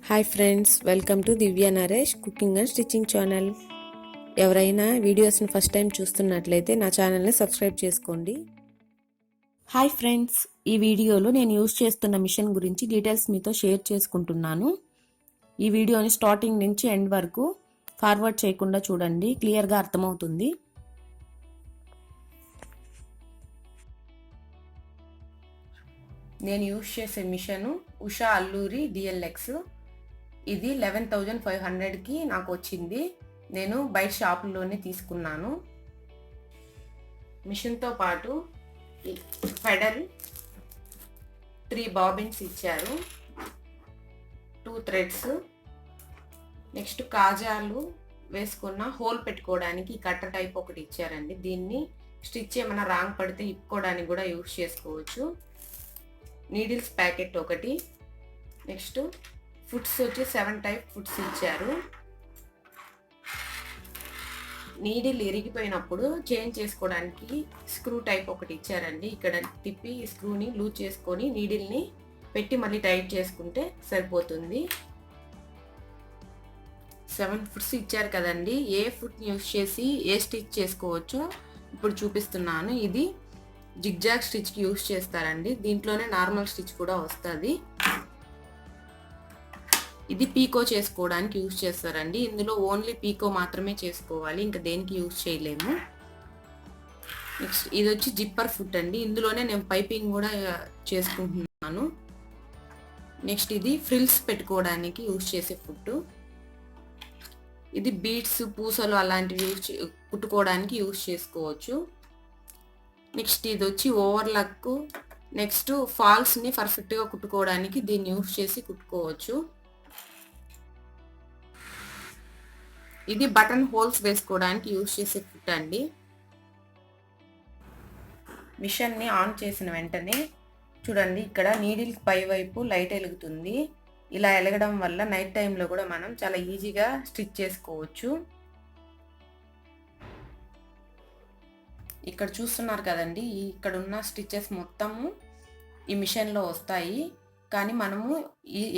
Hi friends, welcome to Divya Naresh cooking and stitching channel. ఎవరైనా వీడియోస్ని first time చూస్తున్నట్లయితే నా ఛానల్ని సబ్స్క్రైబ్ చేసుకోండి. హాయ్ ఫ్రెండ్స్, ఈ వీడియోలో నేను యూజ్ చేస్తున్న మిషన్ గురించి డీటెయిల్స్ మీతో షేర్ చేసుకుంటున్నాను. ఈ వీడియోని స్టార్టింగ్ నుంచి ఎండ్ వరకు ఫార్వర్డ్ చేయకుండా చూడండి, క్లియర్గా అర్థమవుతుంది. నేను యూజ్ చేసే మిషను ఉషా అల్లూరి డిఎల్ఎక్స్. ఇది 11,500కి నాకు వచ్చింది. నేను బయట షాపుల్లోనే తీసుకున్నాను. మిషన్తో పాటు పెడల్, 3 బాబిన్స్ ఇచ్చారు, 2 థ్రెడ్స్, నెక్స్ట్ కాజాలు వేసుకున్న హోల్ పెట్టుకోవడానికి కట్టర్ టైప్ ఒకటి ఇచ్చారండి. దీన్ని స్టిచ్ ఏమైనా రాంగ్ పడితే ఇప్పుకోవడానికి కూడా యూజ్ చేసుకోవచ్చు. నీడిల్స్ ప్యాకెట్ ఒకటి, నెక్స్ట్ ఫుట్స్ వచ్చి 7 టైప్ ఫుట్స్ ఇచ్చారు. నీడిల్ ఇరిగిపోయినప్పుడు చేంజ్ చేసుకోవడానికి స్క్రూ టైప్ ఒకటి ఇచ్చారండి. ఇక్కడ తిప్పి స్క్రూని లూజ్ చేసుకొని నీడిల్ని పెట్టి మళ్ళీ టైట్ చేసుకుంటే సరిపోతుంది. 7 ఫుట్స్ ఇచ్చారు కదండి. ఏ ఫుట్ని యూజ్ చేసి ఏ స్టిచ్ చేసుకోవచ్చో ఇప్పుడు చూపిస్తున్నాను. ఇది జిగ్జాగ్ స్టిచ్కి యూజ్ చేస్తారండి. దీంట్లోనే నార్మల్ స్టిచ్ కూడా వస్తుంది. ఇది పీకో చేసుకోవడానికి యూజ్ చేస్తారండి. ఇందులో ఓన్లీ పీకో మాత్రమే చేసుకోవాలి, ఇంకా దేనికి యూజ్ చేయలేము. నెక్స్ట్ ఇది వచ్చి జిప్పర్ ఫుట్ అండి. ఇందులోనే నేను పైపింగ్ కూడా చేసుకుంటున్నాను. నెక్స్ట్ ఇది ఫ్రిల్స్ పెట్టుకోవడానికి యూజ్ చేసే ఫుట్. ఇది బీడ్స్, పూసలు అలాంటివి కుట్టుకోవడానికి యూజ్ చేసుకోవచ్చు. నెక్స్ట్ ఇది వచ్చి ఓవర్లక్, నెక్స్ట్ ఫాల్స్ని పర్ఫెక్ట్గా కుట్టుకోవడానికి దీన్ని యూజ్ చేసి కుట్టుకోవచ్చు. ఇది బటన్ హోల్స్ వేసుకోవడానికి యూజ్ చేసే ఫుట్ అండి. మిషన్ని ఆన్ చేసిన వెంటనే చూడండి, ఇక్కడ నీడిల్ పై వైపు లైట్ వెలుగుతుంది. ఇలా వెలగడం వల్ల నైట్ టైంలో కూడా మనం చాలా ఈజీగా స్టిచ్ చేసుకోవచ్చు. ఇక్కడ చూస్తున్నారు కదండి, ఇక్కడ ఉన్న స్టిచెస్ మొత్తము ఈ మిషన్లో వస్తాయి. కానీ మనము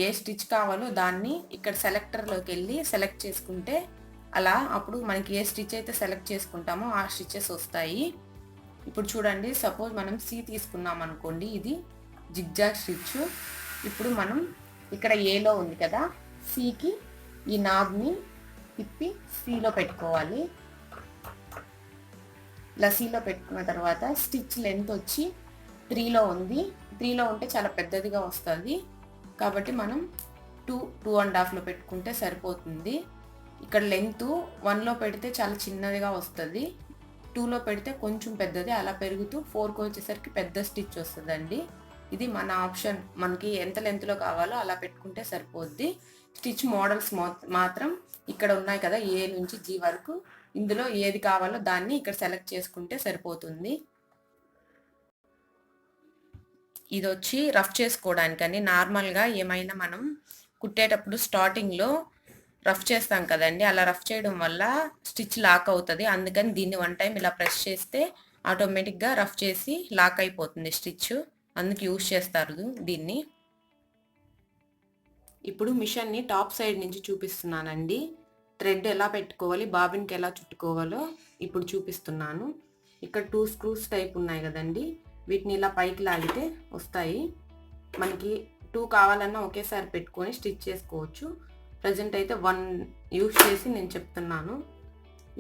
ఏ స్టిచ్ కావాలో దాన్ని ఇక్కడ సెలెక్టర్లోకి వెళ్ళి సెలెక్ట్ చేసుకుంటే అలా అప్పుడు మనకి ఏ స్టిచ్ అయితే సెలెక్ట్ చేసుకుంటామో ఆ స్టిచెస్ వస్తాయి. ఇప్పుడు చూడండి, సపోజ్ మనం సి తీసుకున్నాం అనుకోండి, ఇది జిగ్జాగ్ స్టిచ్. ఇప్పుడు మనం ఇక్కడ ఏలో ఉంది కదా, సికి ఈ నాబ్ని తిప్పి సిలో పెట్టుకోవాలి. ఇలా సిలో పెట్టుకున్న తర్వాత స్టిచ్ లెంత్ వచ్చి 3లో ఉంది. 3లో ఉంటే చాలా పెద్దదిగా వస్తుంది, కాబట్టి మనం 2.5లో పెట్టుకుంటే సరిపోతుంది. ఇక్కడ లెంత్ 1లో పెడితే చాలా చిన్నదిగా వస్తుంది, 2లో పెడితే కొంచెం పెద్దది, అలా పెరుగుతూ 4కి వచ్చేసరికి పెద్ద స్టిచ్ వస్తుందండి. ఇది మన ఆప్షన్, మనకి ఎంత లెంత్లో కావాలో అలా పెట్టుకుంటే సరిపోద్ది. స్టిచ్ మోడల్స్ మాత్రం ఇక్కడ ఉన్నాయి కదా, ఏ నుంచి జీ వరకు, ఇందులో ఏది కావాలో దాన్ని ఇక్కడ సెలెక్ట్ చేసుకుంటే సరిపోతుంది. ఇది వచ్చి రఫ్ చేసుకోవడానికని, నార్మల్గా ఏమైనా మనం కుట్టేటప్పుడు స్టార్టింగ్లో రఫ్ చేస్తాం కదండి, అలా రఫ్ చేయడం వల్ల స్టిచ్ లాక్ అవుతుంది. అందుకని దీన్ని 1 టైం ఇలా ప్రెస్ చేస్తే ఆటోమేటిక్గా రఫ్ చేసి లాక్ అయిపోతుంది స్టిచ్, అందుకు యూజ్ చేస్తారు దీన్ని. ఇప్పుడు మిషన్ని టాప్ సైడ్ నుంచి చూపిస్తున్నానండి. థ్రెడ్ ఎలా పెట్టుకోవాలి, బాబిన్కి ఎలా చుట్టుకోవాలో ఇప్పుడు చూపిస్తున్నాను. ఇక్కడ 2 స్క్రూస్ టైప్ ఉన్నాయి కదండి, వీటిని ఇలా పైకి లాగితే వస్తాయి. మనకి 2 కావాలన్నా ఒకేసారి పెట్టుకొని స్టిచ్ చేసుకోవచ్చు. ప్రజెంట్ అయితే 1 యూజ్ చేసి నేను చెప్తున్నాను.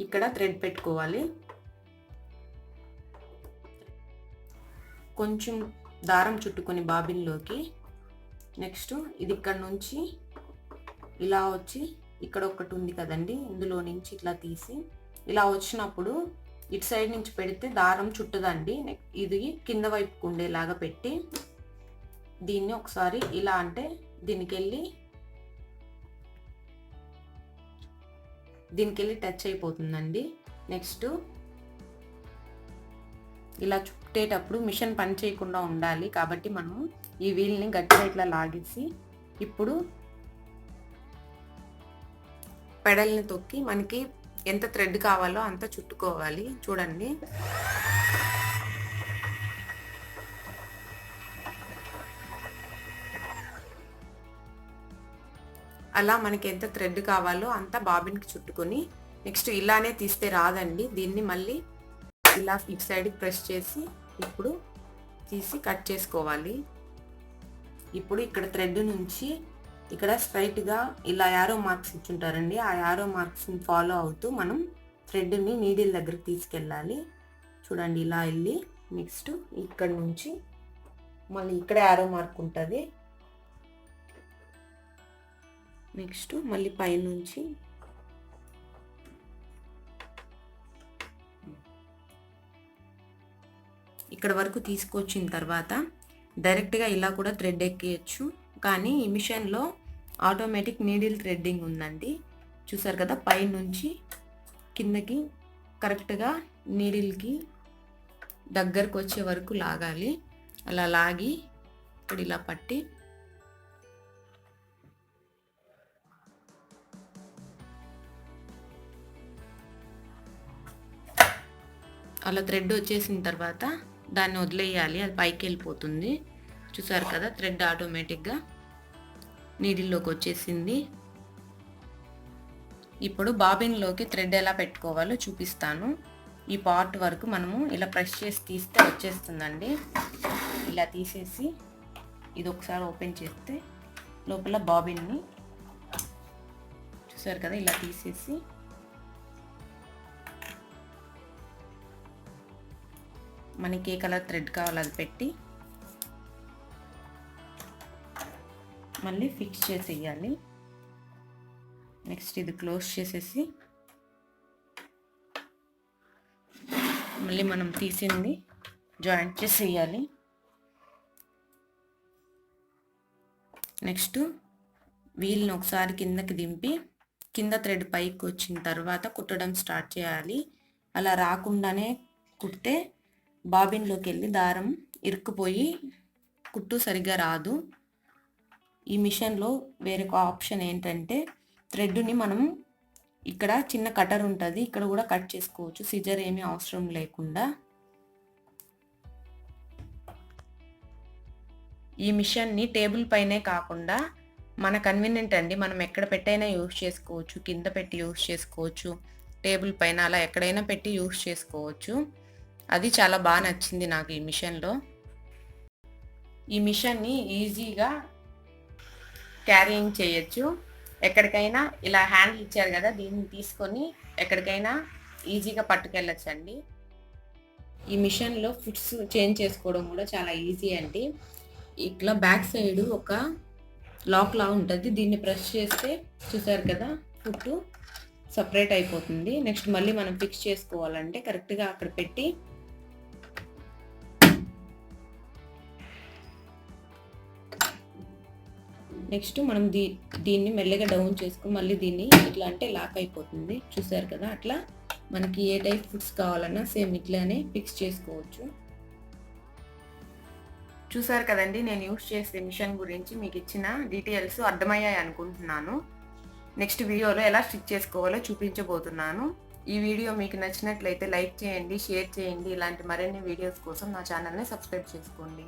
ఇక్కడ థ్రెడ్ పెట్టుకోవాలి. కొంచెం దారం చుట్టుకొని బాబిన్లోకి, నెక్స్ట్ ఇది ఇక్కడ నుంచి ఇలా వచ్చి ఇక్కడ ఒకటి ఉంది కదండి, ఇందులో నుంచి ఇట్లా తీసి ఇలా వచ్చినప్పుడు ఇటు సైడ్ నుంచి పెడితే దారం చుట్టదండి. ఇది కింద వైపుకు ఉండేలాగా పెట్టి దీన్ని ఒకసారి ఇలా అంటే దీనికి వెళ్ళి టచ్ అయిపోతుందండి. నెక్స్ట్ ఇలా చుట్టేటప్పుడు మిషన్ పని చేయకుండా ఉండాలి, కాబట్టి మనము ఈ వీల్ని గట్టిగా ఇట్లా లాగేసి ఇప్పుడు పెడల్ని తొక్కి మనకి ఎంత థ్రెడ్ కావాలో అంత చుట్టుకోవాలి. చూడండి, అలా మనకి ఎంత థ్రెడ్ కావాలో అంత బాబిన్కి చుట్టుకొని నెక్స్ట్ ఇలానే తీస్తే రాదండి. దీన్ని మళ్ళీ ఇలా ఇటు సైడ్కి ప్రెస్ చేసి ఇప్పుడు తీసి కట్ చేసుకోవాలి. ఇప్పుడు ఇక్కడ థ్రెడ్ నుంచి ఇక్కడ స్ట్రైట్గా ఇలా యారో మార్క్స్ ఇచ్చుంటారండి. ఆ యారో మార్క్స్ని ఫాలో అవుతూ మనం థ్రెడ్ని నీడిల్ దగ్గరికి తీసుకెళ్ళాలి. చూడండి ఇలా వెళ్ళి నెక్స్ట్ ఇక్కడ నుంచి మళ్ళీ ఇక్కడ యారో మార్క్ ఉంటుంది. నెక్స్ట్ మళ్ళీ పైనుంచి ఇక్కడ వరకు తీసుకొచ్చిన తర్వాత డైరెక్ట్గా ఇలా కూడా థ్రెడ్ ఎక్కియచ్చు. కానీ ఈ మిషన్లో ఆటోమేటిక్ నీడిల్ థ్రెడ్డింగ్ ఉందండి. చూసారు కదా, పైనుంచి కిందకి కరెక్ట్గా నీడిల్కి దగ్గరకు వచ్చే వరకు లాగాలి. అలా లాగి ఇక్కడ ఇలా పట్టి అలా థ్రెడ్ వచ్చేసిన తర్వాత దాన్ని వదిలేయాలి. అది పైకి వెళ్ళిపోతుంది. చూసారు కదా, థ్రెడ్ ఆటోమేటిక్గా నీడిల్లోకి వచ్చేసింది. ఇప్పుడు బాబిన్లోకి థ్రెడ్ ఎలా పెట్టుకోవాలో చూపిస్తాను. ఈ పార్ట్ వరకు మనము ఇలా ప్రెస్ చేసి తీస్తే వచ్చేస్తుందండి. ఇలా తీసేసి ఇది ఒకసారి ఓపెన్ చేస్తే లోపల బాబిన్ని చూసారు కదా, ఇలా తీసేసి మనకి ఏ కలర్ థ్రెడ్ కావాలో అది పెట్టి మళ్ళీ ఫిక్స్ చేసేయాలి. నెక్స్ట్ ఇది క్లోజ్ చేసేసి మళ్ళీ మనం తీసింది జాయింట్ చేసేయాలి. నెక్స్ట్ వీల్ని ఒకసారి కిందకి దింపి కింద థ్రెడ్ పైకి వచ్చిన తర్వాత కుట్టడం స్టార్ట్ చేయాలి. అలా రాకుండానే కుడితే బాబిన్లోకి వెళ్ళి దారం ఇరుక్కుపోయి కుట్టు సరిగ్గా రాదు. ఈ మిషన్లో వేరొక ఆప్షన్ ఏంటంటే థ్రెడ్ని మనం ఇక్కడ చిన్న కటర్ ఉంటుంది, ఇక్కడ కూడా కట్ చేసుకోవచ్చు, సిజర్ ఏమీ అవసరం లేకుండా. ఈ మిషన్ని టేబుల్ పైనే కాకుండా మన కన్వీనియంట్ అండి, మనం ఎక్కడ పెట్టైనా యూజ్ చేసుకోవచ్చు. కింద పెట్టి యూజ్ చేసుకోవచ్చు, టేబుల్ పైన అలా ఎక్కడైనా పెట్టి యూజ్ చేసుకోవచ్చు. అది చాలా బాగా నచ్చింది నాకు ఈ మిషన్లో. ఈ మిషన్ని ఈజీగా క్యారీయింగ్ చేయొచ్చు. ఎక్కడికైనా ఇలా హ్యాండిల్ ఇచ్చారు కదా, దీన్ని తీసుకొని ఎక్కడికైనా ఈజీగా పట్టుకెళ్ళచ్చండి. ఈ మిషన్లో ఫుట్స్ చేంజ్ చేసుకోవడం కూడా చాలా ఈజీ అండి. ఇట్లా బ్యాక్ సైడ్ ఒక లాక్ లా ఉంటుంది, దీన్ని ప్రెస్ చేస్తే చూసారు కదా ఫుట్ సపరేట్ అయిపోతుంది. నెక్స్ట్ మళ్ళీ మనం ఫిక్స్ చేసుకోవాలంటే కరెక్ట్గా అక్కడ పెట్టి నెక్స్ట్ మనం దీన్ని మెల్లగా డౌన్ చేసుకుని మళ్ళీ దీన్ని ఇట్లా అంటే లాక్ అయిపోతుంది. చూసారు కదా, అట్లా మనకి ఏ టైప్ ఫుట్స్ కావాలన్నా సేమ్ ఇట్లానే ఫిక్స్ చేసుకోవచ్చు. చూసారు కదండి, నేను యూస్ చేసే మిషన్ గురించి మీకు ఇచ్చిన డీటెయిల్స్ అర్థమయ్యాయి అనుకుంటున్నాను. నెక్స్ట్ వీడియోలో ఎలా స్టిచ్ చేసుకోవాలో చూపించబోతున్నాను. ఈ వీడియో మీకు నచ్చినట్లయితే లైక్ చేయండి, షేర్ చేయండి. ఇలాంటి మరిన్ని వీడియోస్ కోసం నా ఛానల్ని సబ్స్క్రైబ్ చేసుకోండి.